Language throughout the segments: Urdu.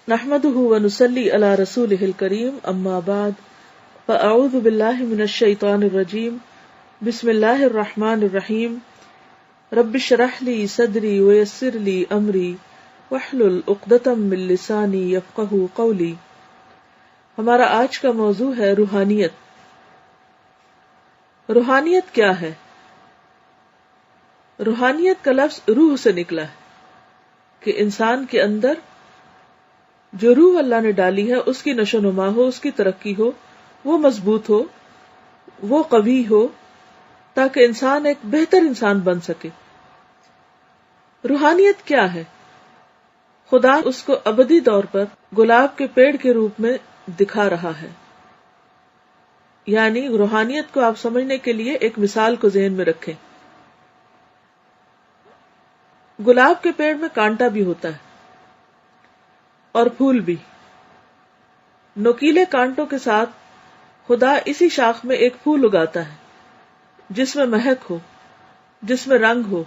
نحمده ونصلي على رسوله الكريم اما بعد فاعوذ بالله من الشيطان الرجيم بسم الله الرحمن الرحيم رب اشرح لي صدري ويسر لي امري واحلل عقدة من لساني يفقهوا قولي. ہمارا آج کا موضوع ہے روحانیت. روحانیت کیا ہے؟ روحانیت کا لفظ روح سے نکلا ہے کہ انسان کے اندر جو روح اللہ نے ڈالی ہے اس کی نشو و نما ہو، اس کی ترقی ہو، وہ مضبوط ہو، وہ قوی ہو، تاکہ انسان ایک بہتر انسان بن سکے. روحانیت کیا ہے؟ خدا اس کو ابدی طور پر گلاب کے پیڑ کے روپ میں دکھا رہا ہے. یعنی روحانیت کو آپ سمجھنے کے لیے ایک مثال کو ذہن میں رکھیں. گلاب کے پیڑ میں کانٹا بھی ہوتا ہے اور پھول بھی. نوکیلے کانٹوں کے ساتھ خدا اسی شاخ میں ایک پھول اگاتا ہے جس میں مہک ہو، جس میں رنگ ہو،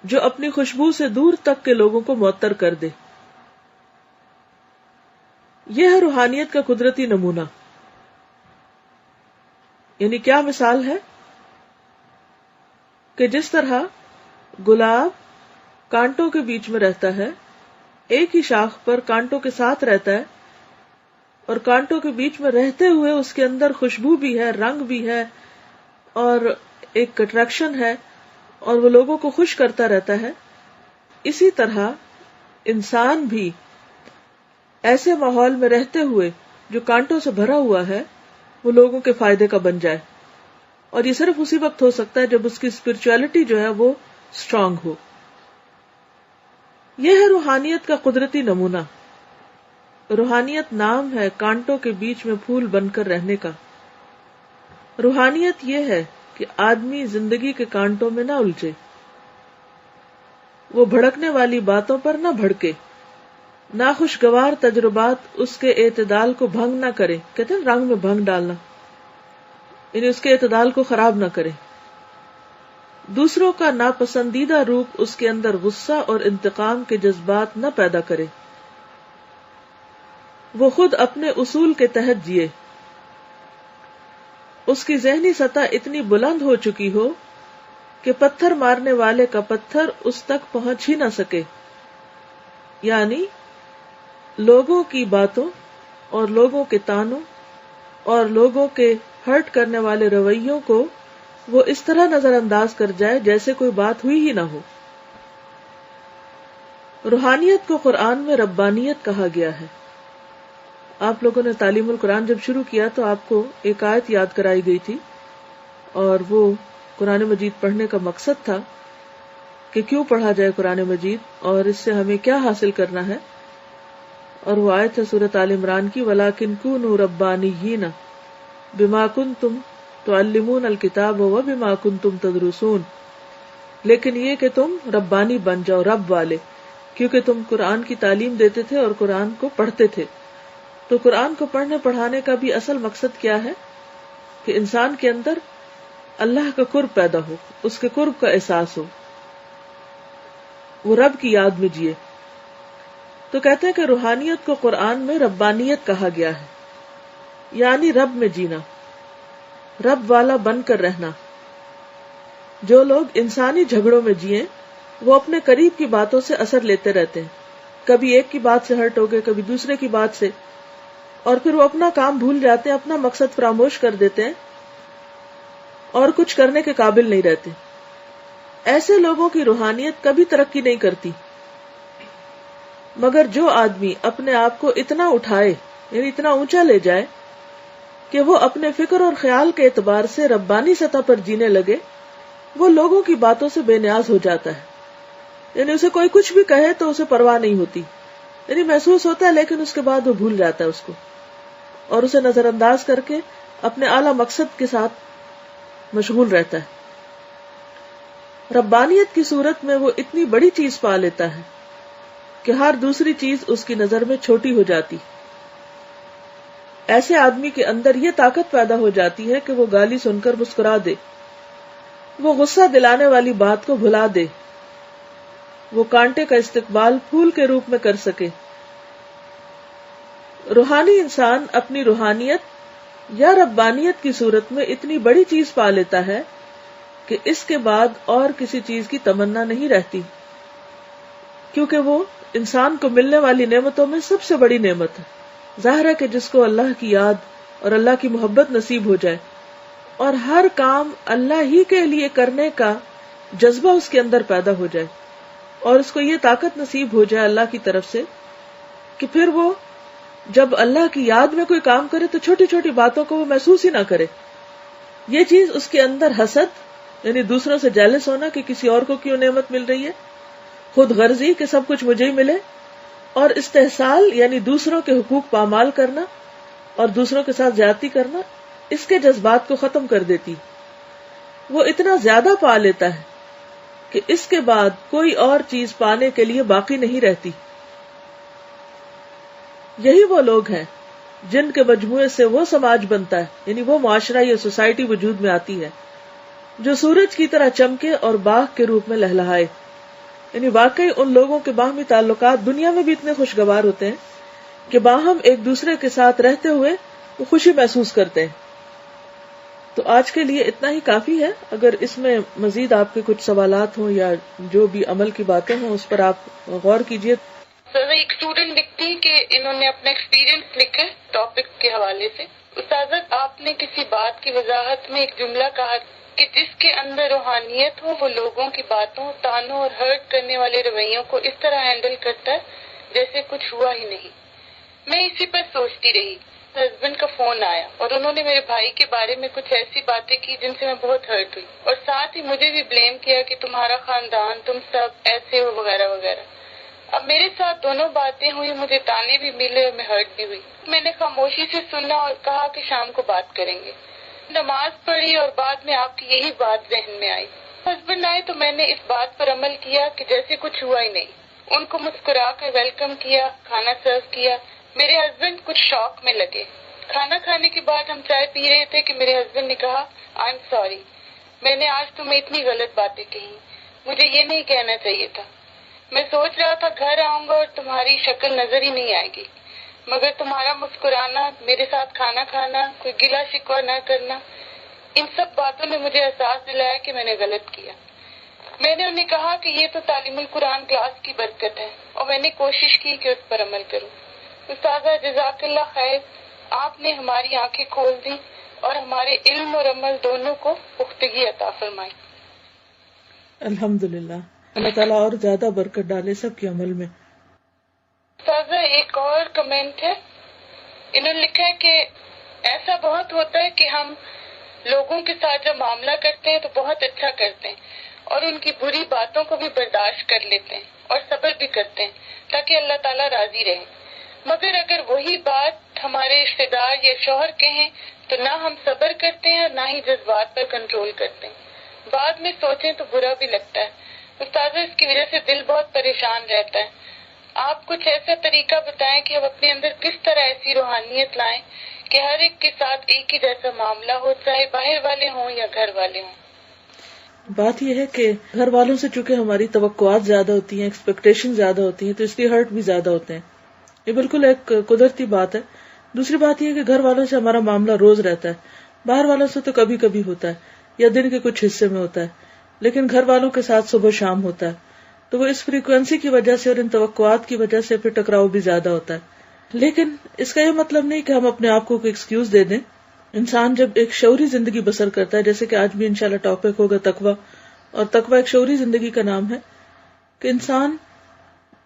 جو اپنی خوشبو سے دور تک کے لوگوں کو معطر کر دے. یہ ہے روحانیت کا قدرتی نمونہ. یعنی کیا مثال ہے کہ جس طرح گلاب کانٹوں کے بیچ میں رہتا ہے، ایک ہی شاخ پر کانٹوں کے ساتھ رہتا ہے، اور کانٹوں کے بیچ میں رہتے ہوئے اس کے اندر خوشبو بھی ہے، رنگ بھی ہے، اور ایک اٹریکشن ہے، اور وہ لوگوں کو خوش کرتا رہتا ہے. اسی طرح انسان بھی ایسے ماحول میں رہتے ہوئے جو کانٹوں سے بھرا ہوا ہے وہ لوگوں کے فائدے کا بن جائے. اور یہ صرف اسی وقت ہو سکتا ہے جب اس کی اسپرچولیٹی جو ہے وہ اسٹرانگ ہو. یہ ہے روحانیت کا قدرتی نمونہ. روحانیت نام ہے کانٹوں کے بیچ میں پھول بن کر رہنے کا. روحانیت یہ ہے کہ آدمی زندگی کے کانٹوں میں نہ الجھے، وہ بھڑکنے والی باتوں پر نہ بھڑکے، ناخوشگوار تجربات اس کے اعتدال کو بھنگ نہ کرے. کہتے ہیں رنگ میں بھنگ ڈالنا، یعنی اس کے اعتدال کو خراب نہ کرے. دوسروں کا ناپسندیدہ روپ اس کے اندر غصہ اور انتقام کے جذبات نہ پیدا کرے. وہ خود اپنے اصول کے تحت جیے. اس کی ذہنی سطح اتنی بلند ہو چکی ہو کہ پتھر مارنے والے کا پتھر اس تک پہنچ ہی نہ سکے. یعنی لوگوں کی باتوں اور لوگوں کے تانوں اور لوگوں کے ہرٹ کرنے والے رویوں کو وہ اس طرح نظر انداز کر جائے جیسے کوئی بات ہوئی ہی نہ ہو. روحانیت کو قرآن میں ربانیت کہا گیا ہے. آپ لوگوں نے تعلیم القرآن جب شروع کیا تو آپ کو ایک آیت یاد کرائی گئی تھی، اور وہ قرآن مجید پڑھنے کا مقصد تھا کہ کیوں پڑھا جائے قرآن مجید اور اس سے ہمیں کیا حاصل کرنا ہے. اور وہ آیت ہے سورۃ آل عمران کی، وَلَٰكِن كُونُوا رَبَّانِيِّينَ بِمَا كُنتُمْ تُعَلِّمُونَ الْكِتَابَ وَبِمَا كُنتُمْ تَدْرُسُونَ. لیکن یہ کہ تم ربانی بن جاؤ، رب والے، کیونکہ تم قرآن کی تعلیم دیتے تھے اور قرآن کو پڑھتے تھے. تو قرآن کو پڑھنے پڑھانے کا بھی اصل مقصد کیا ہے؟ کہ انسان کے اندر اللہ کا قرب پیدا ہو، اس کے قرب کا احساس ہو، وہ رب کی یاد میں جیے. تو کہتے ہیں کہ روحانیت کو قرآن میں ربانیت کہا گیا ہے، یعنی رب میں جینا، رب والا بن کر رہنا. جو لوگ انسانی جھگڑوں میں جیے وہ اپنے قریب کی باتوں سے اثر لیتے رہتے ہیں. کبھی ایک کی بات سے ہرٹ ہو گئے، کبھی دوسرے کی بات سے، اور پھر وہ اپنا کام بھول جاتے ہیں، اپنا مقصد فراموش کر دیتے ہیں اور کچھ کرنے کے قابل نہیں رہتے. ایسے لوگوں کی روحانیت کبھی ترقی نہیں کرتی. مگر جو آدمی اپنے آپ کو اتنا اٹھائے، یعنی اتنا اونچا لے جائے کہ وہ اپنے فکر اور خیال کے اعتبار سے ربانی سطح پر جینے لگے، وہ لوگوں کی باتوں سے بے نیاز ہو جاتا ہے. یعنی اسے کوئی کچھ بھی کہے تو اسے پرواہ نہیں ہوتی، یعنی محسوس ہوتا ہے، لیکن اس کے بعد وہ بھول جاتا ہے اس کو اور اسے نظر انداز کر کے اپنے اعلی مقصد کے ساتھ مشغول رہتا ہے. ربانیت کی صورت میں وہ اتنی بڑی چیز پا لیتا ہے کہ ہر دوسری چیز اس کی نظر میں چھوٹی ہو جاتی. ایسے آدمی کے اندر یہ طاقت پیدا ہو جاتی ہے کہ وہ گالی سن کر مسکرا دے، وہ غصہ دلانے والی بات کو بھلا دے، وہ کانٹے کا استقبال پھول کے روپ میں کر سکے، روحانی انسان اپنی روحانیت یا ربانیت کی صورت میں اتنی بڑی چیز پا لیتا ہے کہ اس کے بعد اور کسی چیز کی تمنا نہیں رہتی، کیونکہ وہ انسان کو ملنے والی نعمتوں میں سب سے بڑی نعمت ہے۔ ظاہر ہے کہ جس کو اللہ کی یاد اور اللہ کی محبت نصیب ہو جائے اور ہر کام اللہ ہی کے لیے کرنے کا جذبہ اس کے اندر پیدا ہو جائے اور اس کو یہ طاقت نصیب ہو جائے اللہ کی طرف سے کہ پھر وہ جب اللہ کی یاد میں کوئی کام کرے تو چھوٹی چھوٹی باتوں کو وہ محسوس ہی نہ کرے، یہ چیز اس کے اندر حسد یعنی دوسروں سے جیلس ہونا کہ کسی اور کو کیوں نعمت مل رہی ہے، خود غرضی کہ سب کچھ مجھے ہی ملے، اور استحصال یعنی دوسروں کے حقوق پامال کرنا اور دوسروں کے ساتھ زیادتی کرنا، اس کے جذبات کو ختم کر دیتی۔ وہ اتنا زیادہ پا لیتا ہے کہ اس کے بعد کوئی اور چیز پانے کے لیے باقی نہیں رہتی۔ یہی وہ لوگ ہیں جن کے مجموعے سے وہ سماج بنتا ہے، یعنی وہ معاشرہ یا سوسائٹی وجود میں آتی ہے جو سورج کی طرح چمکے اور باغ کے روپ میں لہلہائے۔ یعنی واقعی ان لوگوں کے باہمی تعلقات دنیا میں بھی اتنے خوشگوار ہوتے ہیں کہ باہم ایک دوسرے کے ساتھ رہتے ہوئے وہ خوشی محسوس کرتے ہیں۔ تو آج کے لیے اتنا ہی کافی ہے۔ اگر اس میں مزید آپ کے کچھ سوالات ہوں یا جو بھی عمل کی باتیں ہوں اس پر آپ غور کیجیے۔ سر ایک اسٹوڈنٹ لکھتی کہ انہوں نے اپنا ایکسپیرینس لکھا ہے ٹاپک کے حوالے سے۔ استاذہ آپ نے کسی بات کی وضاحت میں ایک جملہ کہا کہ جس کے اندر روحانیت ہو وہ لوگوں کی باتوں، تانوں اور ہرٹ کرنے والے رویوں کو اس طرح ہینڈل کرتا ہے جیسے کچھ ہوا ہی نہیں۔ میں اسی پر سوچتی رہی۔ ہسبینڈ کا فون آیا اور انہوں نے میرے بھائی کے بارے میں کچھ ایسی باتیں کی جن سے میں بہت ہرٹ ہوئی، اور ساتھ ہی مجھے بھی بلیم کیا کہ تمہارا خاندان، تم سب ایسے ہو وغیرہ وغیرہ۔ اب میرے ساتھ دونوں باتیں ہوئی، مجھے تانے بھی ملے اور میں ہرٹ بھی ہوئی۔ میں نے خاموشی سے سنا اور کہا کہ شام کو بات کریں گے۔ نماز پڑھی اور بعد میں آپ کی یہی بات ذہن میں آئی۔ ہسبینڈ آئے تو میں نے اس بات پر عمل کیا کہ جیسے کچھ ہوا ہی نہیں۔ ان کو مسکرا کر ویلکم کیا، کھانا سرو کیا۔ میرے ہسبینڈ کچھ شوق میں لگے۔ کھانا کھانے کے بعد ہم چائے پی رہے تھے کہ میرے ہسبینڈ نے کہا آئی ایم سوری، میں نے آج تمہیں اتنی غلط باتیں کہی، مجھے یہ نہیں کہنا چاہیے تھا۔ میں سوچ رہا تھا گھر آؤں گا اور تمہاری شکل نظر ہی نہیں آئے گی، مگر تمہارا مسکرانا، میرے ساتھ کھانا کھانا، کوئی گلا شکوہ نہ کرنا، ان سب باتوں نے مجھے احساس دلایا کہ میں نے غلط کیا۔ میں نے انہیں کہا کہ یہ تو تعلیم القرآن کلاس کی برکت ہے، اور میں نے کوشش کی کہ اس پر عمل کروں۔ استاذہ جزاک اللہ خیر، آپ نے ہماری آنکھیں کھول دی اور ہمارے علم اور عمل دونوں کو پختگی عطا فرمائی۔ الحمدللہ، اللہ تعالیٰ اور زیادہ برکت ڈالے سب کے عمل میں۔ استاذہ ایک اور کمنٹ ہے، انہوں نے لکھا ہے کہ ایسا بہت ہوتا ہے کہ ہم لوگوں کے ساتھ جب معاملہ کرتے ہیں تو بہت اچھا کرتے ہیں اور ان کی بری باتوں کو بھی برداشت کر لیتے ہیں اور صبر بھی کرتے ہیں تاکہ اللہ تعالیٰ راضی رہے، مگر اگر وہی بات ہمارے رشتے دار یا شوہر کہیں تو نہ ہم صبر کرتے ہیں اور نہ ہی جذبات پر کنٹرول کرتے ہیں، بعد میں سوچیں تو برا بھی لگتا ہے۔ استاذہ اس کی وجہ سے دل بہت پریشان رہتا ہے۔ آپ کچھ ایسا طریقہ بتائیں کہ ہم اپنے اندر کس طرح ایسی روحانیت لائیں کہ ہر ایک کے ساتھ ایک ہی جیسا معاملہ ہو، چاہے باہر والے ہوں یا گھر والے ہوں۔ بات یہ ہے کہ گھر والوں سے چونکہ ہماری توقعات زیادہ ہوتی ہیں، ایکسپیکٹیشن زیادہ ہوتی ہیں، تو اس لیے ہرٹ بھی زیادہ ہوتے ہیں۔ یہ بالکل ایک قدرتی بات ہے۔ دوسری بات یہ ہے کہ گھر والوں سے ہمارا معاملہ روز رہتا ہے، باہر والوں سے تو کبھی کبھی ہوتا ہے یا دن کے کچھ حصے میں ہوتا ہے، لیکن گھر والوں کے ساتھ صبح شام ہوتا ہے، تو وہ اس فریکوینسی کی وجہ سے اور ان توقعات کی وجہ سے پھر ٹکراؤ بھی زیادہ ہوتا ہے۔ لیکن اس کا یہ مطلب نہیں کہ ہم اپنے آپ کو کوئی ایکسکیوز دے دیں۔ انسان جب ایک شعوری زندگی بسر کرتا ہے، جیسے کہ آج بھی انشاءاللہ ٹاپک ہوگا تقویٰ، اور تقویٰ ایک شعوری زندگی کا نام ہے، کہ انسان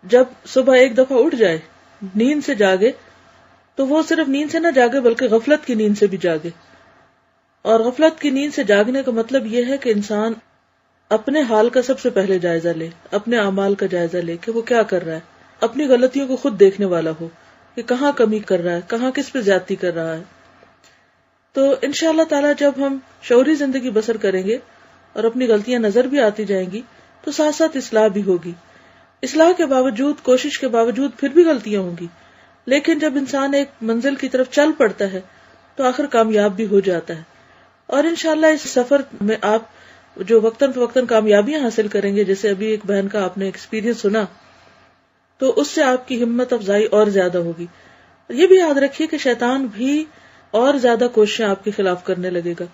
جب صبح ایک دفعہ اٹھ جائے، نیند سے جاگے، تو وہ صرف نیند سے نہ جاگے بلکہ غفلت کی نیند سے بھی جاگے۔ اور غفلت کی نیند سے جاگنے کا مطلب یہ ہے کہ انسان اپنے حال کا سب سے پہلے جائزہ لے، اپنے اعمال کا جائزہ لے کہ وہ کیا کر رہا ہے، اپنی غلطیوں کو خود دیکھنے والا ہو کہ کہاں کمی کر رہا ہے، کہاں کس پہ زیادتی کر رہا ہے۔ تو انشاءاللہ تعالی جب ہم شعوری زندگی بسر کریں گے اور اپنی غلطیاں نظر بھی آتی جائیں گی تو ساتھ ساتھ اصلاح بھی ہوگی۔ اصلاح کے باوجود، کوشش کے باوجود پھر بھی غلطیاں ہوں گی، لیکن جب انسان ایک منزل کی طرف چل پڑتا ہے تو آخر کامیاب بھی ہو جاتا ہے۔ اور انشاءاللہ اس سفر میں آپ جو وقتاً فوقتاً کامیابیاں حاصل کریں گے، جیسے ابھی ایک بہن کا آپ نے ایکسپیرینس سنا، تو اس سے آپ کی ہمت افزائی اور زیادہ ہوگی۔ یہ بھی یاد رکھیے کہ شیطان بھی اور زیادہ کوششیں آپ کے خلاف کرنے لگے گا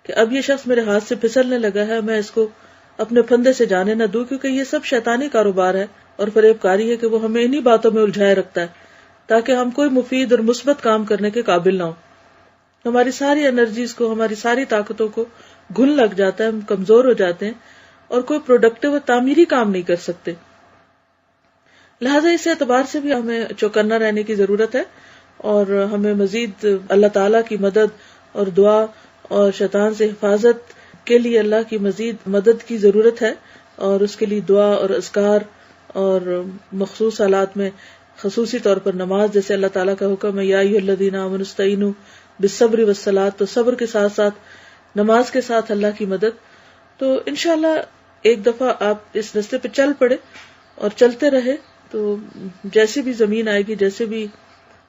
کہ اب یہ شخص میرے ہاتھ سے پھسلنے لگا ہے، میں اس کو اپنے پھندے سے جانے نہ دوں، کیونکہ یہ سب شیطانی کاروبار ہے اور فریب کاری ہے کہ وہ ہمیں انہی باتوں میں الجھائے رکھتا ہے تاکہ ہم کوئی مفید اور مثبت کام کرنے کے قابل نہ ہوں. ہماری ساری انرجیز کو، ہماری ساری طاقتوں کو گھن لگ جاتا ہے، ہم کمزور ہو جاتے ہیں اور کوئی پروڈکٹیو اور تعمیری کام نہیں کر سکتے. لہٰذا اس اعتبار سے بھی ہمیں چوکنا رہنے کی ضرورت ہے اور ہمیں مزید اللہ تعالیٰ کی مدد اور دعا اور شیطان سے حفاظت کے لیے اللہ کی مزید مدد کی ضرورت ہے، اور اس کے لیے دعا اور اذکار اور مخصوص حالات میں خصوصی طور پر نماز، جیسے اللہ تعالیٰ کا حکم ہے یا ایھا الذین آمنوا استعینوا بالصبر والصلاۃ، تو صبر کے ساتھ ساتھ نماز کے ساتھ اللہ کی مدد. تو انشاءاللہ ایک دفعہ آپ اس راستے پہ چل پڑے اور چلتے رہے تو جیسی بھی زمین آئے گی، جیسے بھی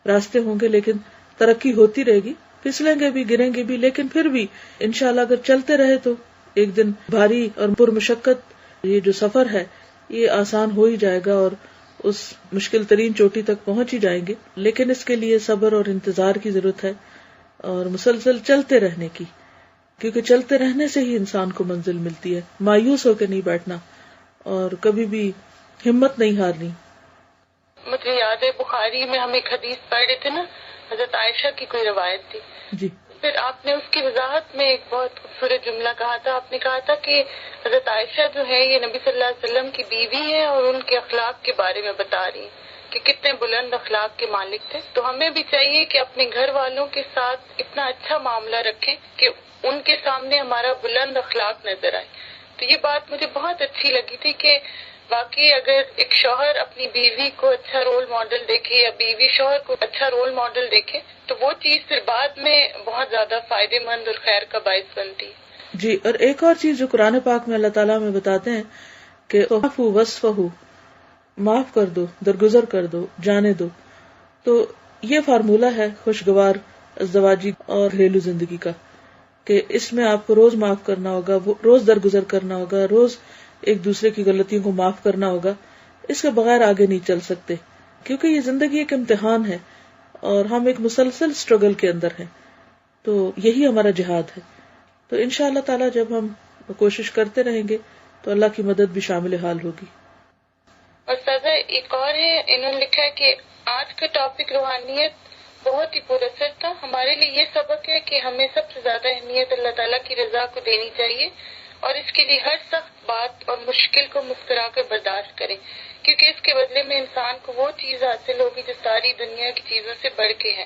راستے ہوں گے، لیکن ترقی ہوتی رہے گی. پھسلیں گے بھی، گریں گے بھی، لیکن پھر بھی انشاءاللہ اگر چلتے رہے تو ایک دن بھاری اور پرمشقت یہ جو سفر ہے یہ آسان ہو ہی جائے گا اور اس مشکل ترین چوٹی تک پہنچ ہی جائیں گے. لیکن اس کے لیے صبر اور انتظار کی ضرورت ہے اور مسلسل چلتے رہنے کی، کیونکہ چلتے رہنے سے ہی انسان کو منزل ملتی ہے. مایوس ہو کے نہیں بیٹھنا اور کبھی بھی ہمت نہیں ہارنی. مجھے یاد ہے بخاری میں ہم ایک حدیث پڑھ رہے تھے نا، حضرت عائشہ کی کوئی روایت تھی جی. پھر آپ نے اس کی وضاحت میں ایک بہت خوبصورت جملہ کہا تھا. آپ نے کہا تھا کہ حضرت عائشہ جو ہے یہ نبی صلی اللہ علیہ وسلم کی بیوی ہے اور ان کے اخلاق کے بارے میں بتا رہی ہیں کہ کتنے بلند اخلاق کے مالک تھے. تو ہمیں بھی چاہیے کہ اپنے گھر والوں کے ساتھ اتنا اچھا معاملہ رکھیں کہ ان کے سامنے ہمارا بلند اخلاق نظر آئے. تو یہ بات مجھے بہت اچھی لگی تھی کہ واقعی اگر ایک شوہر اپنی بیوی کو اچھا رول ماڈل دیکھے یا بیوی شوہر کو اچھا رول ماڈل دیکھے تو وہ چیز پھر بعد میں بہت زیادہ فائدے مند اور خیر کا باعث بنتی ہے. جی. اور ایک اور چیز جو قرآن پاک میں اللہ تعالیٰ میں بتاتے ہیں کہ اعفوا واصفحوا، معاف کر دو، درگزر کر دو، جانے دو. تو یہ فارمولہ ہے خوشگوار ازدواجی اور گھریلو زندگی کا کہ اس میں آپ کو روز معاف کرنا ہوگا، روز درگزر کرنا ہوگا، روز ایک دوسرے کی غلطیوں کو معاف کرنا ہوگا. اس کے بغیر آگے نہیں چل سکتے کیونکہ یہ زندگی ایک امتحان ہے اور ہم ایک مسلسل اسٹرگل کے اندر ہیں. تو یہی ہمارا جہاد ہے. تو انشاءاللہ تعالی جب ہم کوشش کرتے رہیں گے تو اللہ کی مدد بھی شامل حال ہوگی. اور سازا ایک اور ہے، انہوں نے لکھا ہے کہ آج کا ٹاپک روحانیت بہت ہی پر اثر تھا. ہمارے لیے یہ سبق ہے کہ ہمیں سب سے زیادہ اہمیت اللہ تعالیٰ کی رضا کو دینی چاہیے اور اس کے لیے ہر سخت بات اور مشکل کو مسکرا کر برداشت کریں، کیونکہ اس کے بدلے میں انسان کو وہ چیز حاصل ہوگی جو ساری دنیا کی چیزوں سے بڑھ کے ہے،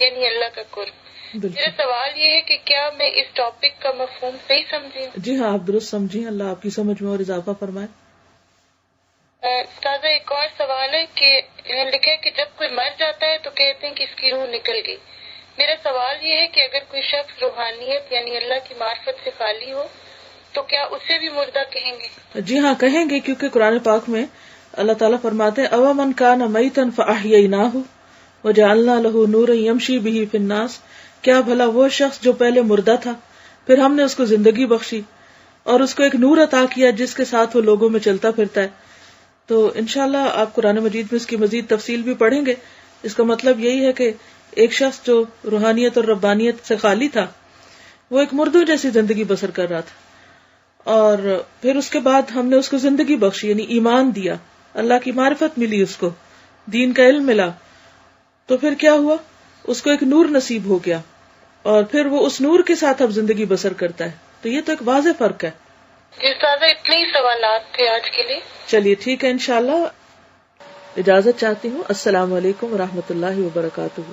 یعنی اللہ کا قرب. میرا سوال یہ ہے کہ کیا میں اس ٹاپک کا مفہوم صحیح سمجھی؟ جی ہاں، آپ درست سمجھی. اللہ آپ کی سمجھ میں اور اضافہ فرمائے. استاذہ ایک اور سوال ہے کہ انہوں نے لکھا ہے کہ جب کوئی مر جاتا ہے تو کہتے ہیں کہ اس کی روح نکل گئی. میرا سوال یہ ہے کہ اگر کوئی شخص روحانیت یعنی اللہ کی معرفت سے خالی ہو تو کیا اسے بھی مردہ کہیں گے؟ جی ہاں کہیں گے، کیونکہ قرآن پاک میں اللہ تعالیٰ فرماتے ہیں اَوَ مَنْ كَانَ مَيْتًا فَأَحْيَيْنَاهُ وَجَعَلْنَا لَهُ نُورًا يَمْشِي بِهِ فِي النَّاسِ. کیا بھلا وہ شخص جو پہلے مردہ تھا پھر ہم نے اس کو زندگی بخشی اور اس کو ایک نور عطا کیا جس کے ساتھ وہ لوگوں میں چلتا پھرتا ہے. تو انشاءاللہ آپ قرآن مجید میں اس کی مزید تفصیل بھی پڑھیں گے. اس کا مطلب یہی ہے کہ ایک شخص جو روحانیت اور ربانیت سے خالی تھا وہ ایک مردوں جیسی زندگی بسر کر رہا تھا اور پھر اس کے بعد ہم نے اس کو زندگی بخشی، یعنی ایمان دیا، اللہ کی معرفت ملی، اس کو دین کا علم ملا. تو پھر کیا ہوا؟ اس کو ایک نور نصیب ہو گیا اور پھر وہ اس نور کے ساتھ اب زندگی بسر کرتا ہے. تو یہ تو ایک واضح فرق ہے. استاذہ اتنے ہی سوالات تھے آج کے لیے. چلیے ٹھیک ہے، انشاءاللہ اجازت چاہتی ہوں. السلام علیکم ورحمۃ اللہ وبرکاتہ.